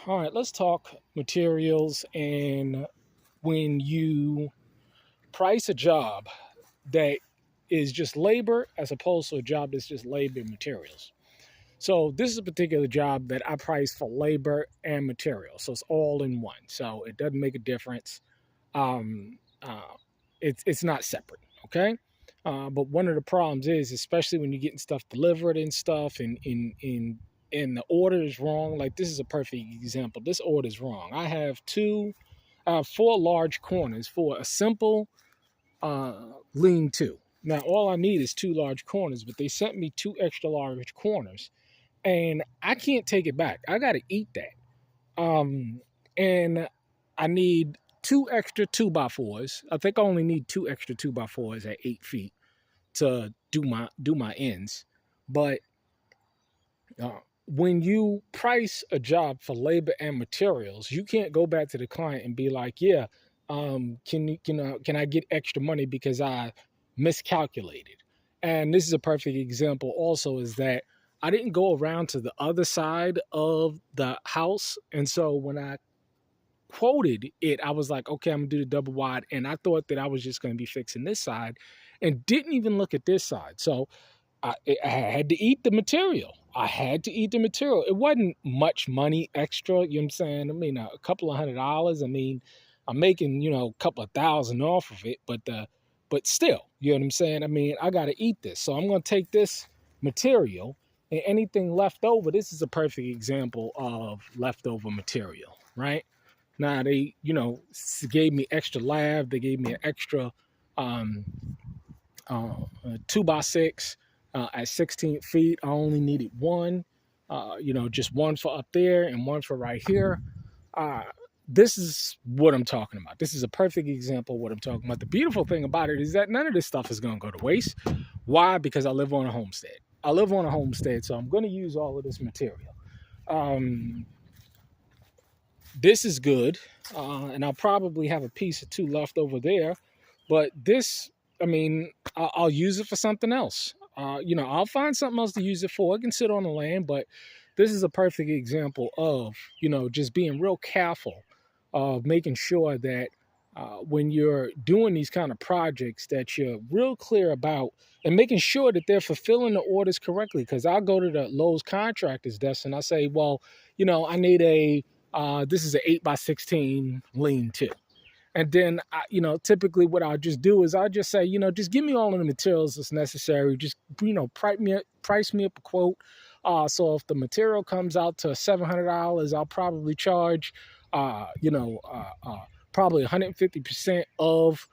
All right, let's talk materials and when you price a job that is just labor as opposed to a job that's just labor and materials. So this is a particular job that I price for labor and materials. So it's all in one. So it doesn't make a difference. Um, it's not separate. Okay. But one of the problems is, especially when you're getting stuff delivered and stuff, and the order is wrong. Like this is a perfect example. This order is wrong. I have four large corners for a simple lean-to. Now all I need is two large corners, but they sent me two extra large corners, and I can't take it back. I got to eat that. And I need two extra 2x4s. I think I only need two extra 2x4s at 8 feet to do my ends. But when you price a job for labor and materials, you can't go back to the client and be like, "Yeah, can I get extra money because I miscalculated?" And this is a perfect example. Also, is that I didn't go around to the other side of the house, and so when I quoted it, I was like, okay, I'm gonna do the double wide. And I thought that I was just gonna be fixing this side and didn't even look at this side. So I had to eat the material. I had to eat the material. It wasn't much money extra, you know what I'm saying? I mean, a couple of $100. I mean, I'm making, a couple of thousand off of it, but still, you know what I'm saying? I mean, I gotta eat this. So I'm gonna take this material and anything left over. This is a perfect example of leftover material, right? Now they, gave me extra lab. They gave me an extra um, 2x6 at 16 feet. I only needed one, just one for up there and one for right here. Uh, this is what I'm talking about. This is a perfect example of what I'm talking about. The beautiful thing about it is that none of this stuff is going to go to waste. Why? Because I live on a homestead. So I'm going to use all of this material. This is good, and I'll probably have a piece or two left over there. But this, I mean, I'll use it for something else. I'll find something else to use it for. It can sit on the land, but this is a perfect example of, just being real careful of making sure that when you're doing these kind of projects that you're real clear about and making sure that they're fulfilling the orders correctly. Because I'll go to the Lowe's contractor's desk and I say, well, I need this is an 8x16 lean-to. And then, typically what I'll just do is I'll just say, just give me all of the materials that's necessary. Just, price me up a quote. So if the material comes out to $700, I'll probably charge, probably 150% of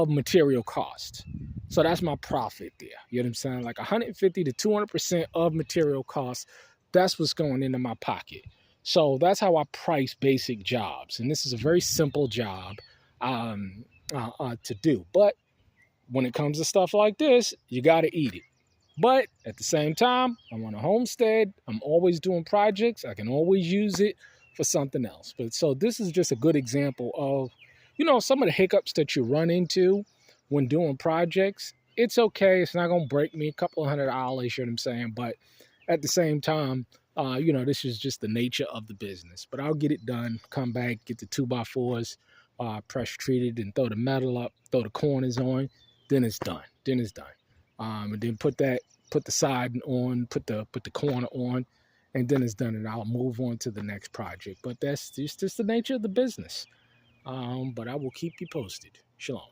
material cost. So that's my profit there. You know what I'm saying? Like 150 to 200% of material cost. That's what's going into my pocket. So that's how I price basic jobs. And this is a very simple job to do. But when it comes to stuff like this, you got to eat it. But at the same time, I'm on a homestead. I'm always doing projects. I can always use it for something else. But so this is just a good example of, some of the hiccups that you run into when doing projects. It's okay. It's not going to break me a couple of $100, you know what I'm saying? But at the same time, this is just the nature of the business. But I'll get it done, come back, get the 2x4s, pressure treated, and throw the metal up, throw the corners on. Then it's done. And then put the side on, put the corner on, and then it's done. And I'll move on to the next project. But that's just the nature of the business. But I will keep you posted. Shalom.